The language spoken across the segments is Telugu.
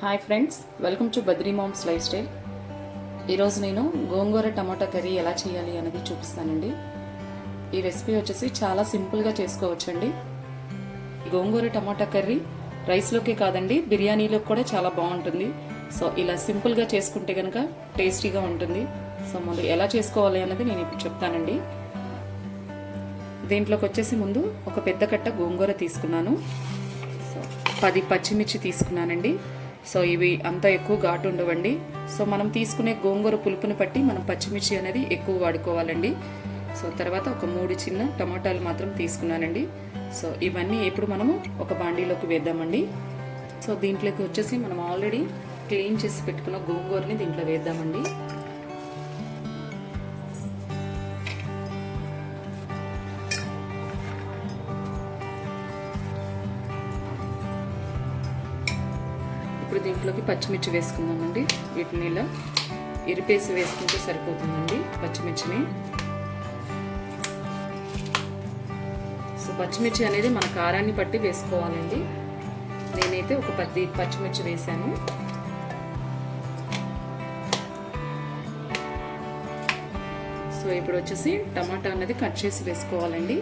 Hi friends, welcome to Badri moms life style. ఈరోజు నేను గోంగూర టమాటా కర్రీ ఎలా చేయాలి అనేది చూపిస్తానండి. ఈ రెసిపీ వచ్చేసి చాలా సింపుల్గా చేసుకోవచ్చండి. గోంగూర టమాటా కర్రీ రైస్లోకే కాదండి, బిర్యానీలోకి కూడా చాలా బాగుంటుంది. సో ఇలా సింపుల్గా చేసుకుంటే కనుక టేస్టీగా ఉంటుంది. సో ముందు ఎలా చేసుకోవాలి అన్నది నేను ఇప్పుడు చెప్తానండి. దీంట్లోకి వచ్చేసి ముందు ఒక పెద్ద కట్ట గోంగూర తీసుకున్నాను. సో 10 పచ్చిమిర్చి తీసుకున్నానండి. సో ఇవి అంత ఎక్కువ ఘాటు ఉండవండి. సో మనం తీసుకునే గోంగూర పులుపుని బట్టి మనం పచ్చిమిర్చి అనేది ఎక్కువ వాడుకోవాలండి. సో తర్వాత ఒక 3 చిన్న టమాటాలు మాత్రం తీసుకున్నానండి. సో ఇవన్నీ ఇప్పుడు మనము ఒక బాండీలోకి వేద్దామండి. సో దీంట్లోకి వచ్చేసి మనం ఆల్రెడీ క్లీన్ చేసి పెట్టుకున్న గోంగూరని దీంట్లో వేద్దామండి. ఇప్పుడు దీంట్లోకి పచ్చిమిర్చి వేసుకుందామండి. వీటిని ఇలా ఇరిపేసి వేసుకుంటే సరిపోతుందండి పచ్చిమిర్చిని. సో పచ్చిమిర్చి అనేది మన కారాన్ని బట్టి వేసుకోవాలండి. నేనైతే ఒక 10 పచ్చిమిర్చి వేసాను. సో ఇప్పుడు వచ్చేసి టమాటా అనేది కట్ చేసి వేసుకోవాలండి.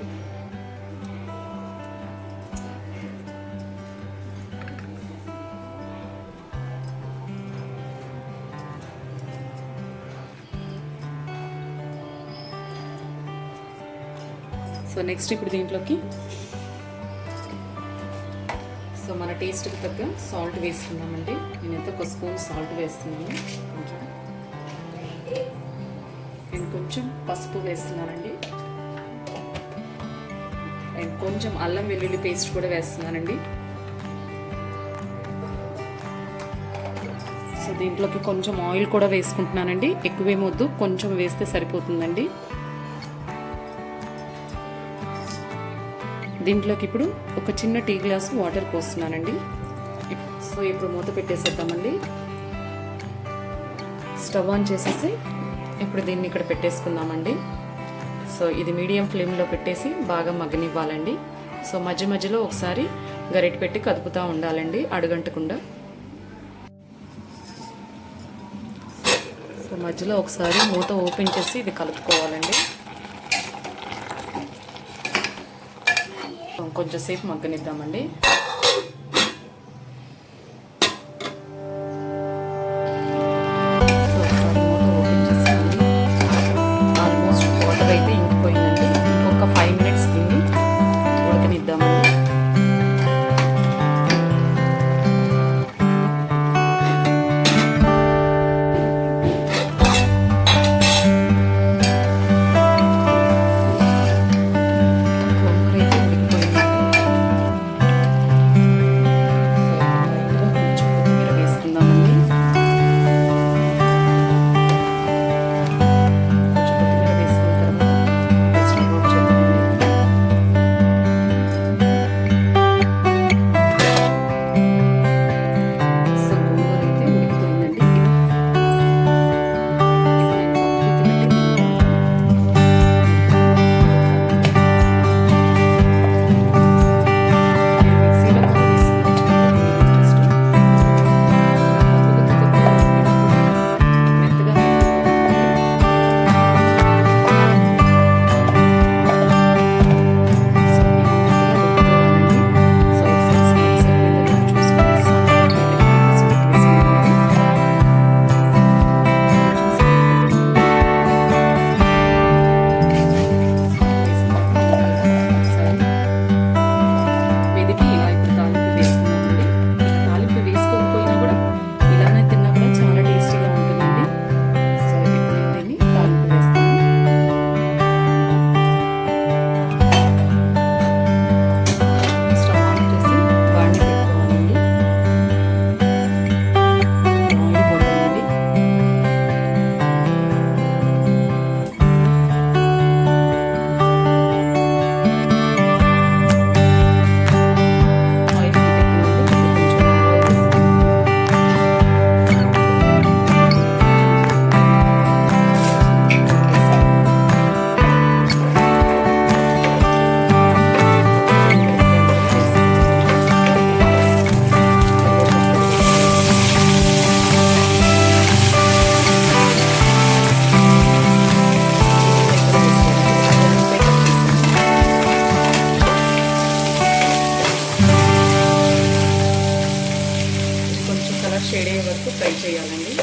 సో నెక్స్ట్ ఇప్పుడు దీంట్లోకి సో మన టేస్ట్కి తగ్గ సాల్ట్ వేసుకుందామండి. నేనైతే ఒక స్పూన్ సాల్ట్ వేస్తున్నాను. నేను కొంచెం పసుపు వేస్తున్నానండి. అండ్ కొంచెం అల్లం వెల్లుల్లి పేస్ట్ కూడా వేస్తున్నానండి. సో దీంట్లోకి కొంచెం ఆయిల్ కూడా వేసుకుంటున్నానండి. ఎక్కువేమొద్దు, కొంచెం వేస్తే సరిపోతుందండి. దీంట్లోకి ఇప్పుడు ఒక చిన్న టీ గ్లాసు వాటర్ పోస్తున్నానండి. సో ఇప్పుడు మూత పెట్టేసేద్దామండి. స్టవ్ ఆన్ చేసేసి ఇప్పుడు దీన్ని ఇక్కడ పెట్టేసుకుందామండి. సో ఇది మీడియం ఫ్లేమ్లో పెట్టేసి బాగా మగ్గనివ్వాలండి. సో మధ్య మధ్యలో ఒకసారి గరిటె పెట్టి కదుపుతూ ఉండాలండి, అడుగంటకుండా. సో మధ్యలో ఒకసారి మూత ఓపెన్ చేసి ఇది కలుపుకోవాలండి. కొంచెం సేపు మగ్గనిద్దామండి. సో ఒకసారి మూత ఓపెన్ చేసామండి. ఆల్మోస్ట్ వాటర్ అయితే ఇంకిపోయిందండి. ఇంకొక 5 మినిట్స్ దీన్ని ఉడకనిద్దామండి. కలర్ షేడ్ అయ్యే వరకు ఫ్రై చేయాలండి.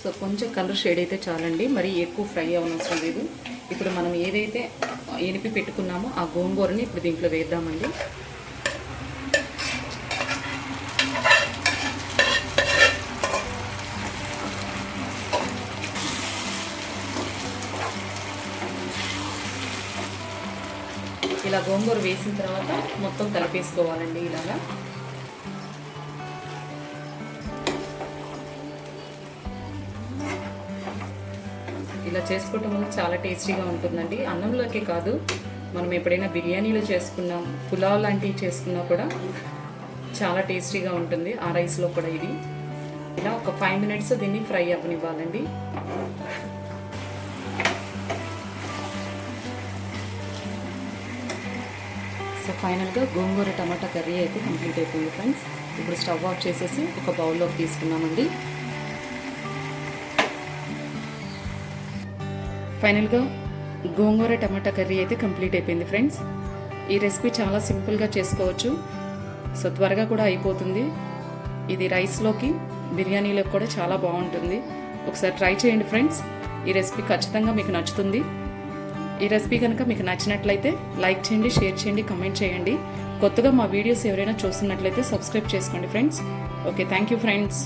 సో కొంచెం కలర్ షేడ్ అయితే చాలండి, మరి ఎక్కువ ఫ్రై అవనవసరం లేదు. ఇప్పుడు మనం ఏదైతే ఎనిపి పెట్టుకున్నామో ఆ గోంగూరని ఇప్పుడు దీంట్లో వేద్దామండి. ఇలా గోంగూర వేసిన తర్వాత మొత్తం కలిపేసుకోవాలండి. ఇలాగా ఇలా చేసుకోవటం వల్ల చాలా టేస్టీగా ఉంటుందండి. అన్నంలోకి కాదు, మనం ఎప్పుడైనా బిర్యానీలు చేసుకున్నాం, పులావ్ లాంటివి చేసుకున్నా కూడా చాలా టేస్టీగా ఉంటుంది. ఆ రైస్లో కూడా ఇది ఇలా ఒక 5 minutes దీన్ని ఫ్రై అవ్వనివ్వాలండి. సో ఫైనల్గా గోంగూర టమాటా కర్రీ అయితే కంప్లీట్ అయిపోయింది ఫ్రెండ్స్. ఇప్పుడు స్టవ్ ఆఫ్ చేసేసి ఒక బౌల్లోకి తీసుకున్నామండి. ఫైనల్గా గోంగూర టమాటా కర్రీ అయితే కంప్లీట్ అయిపోయింది ఫ్రెండ్స్. ఈ రెసిపీ చాలా సింపుల్గా చేసుకోవచ్చు, సో త్వరగా కూడా అయిపోతుంది. ఇది రైస్లోకి, బిర్యానీలోకి కూడా చాలా బాగుంటుంది. ఒకసారి ట్రై చేయండి ఫ్రెండ్స్. ఈ రెసిపీ ఖచ్చితంగా మీకు నచ్చుతుంది. ఈ రెసిపీ కనుక మీకు నచ్చినట్లయితే లైక్ చేయండి, షేర్ చేయండి, కమెంట్ చేయండి. కొత్తగా మా వీడియోస్ ఎవరైనా చూస్తున్నట్లయితే సబ్స్క్రైబ్ చేసుకోండి friends. Okay, thank you friends.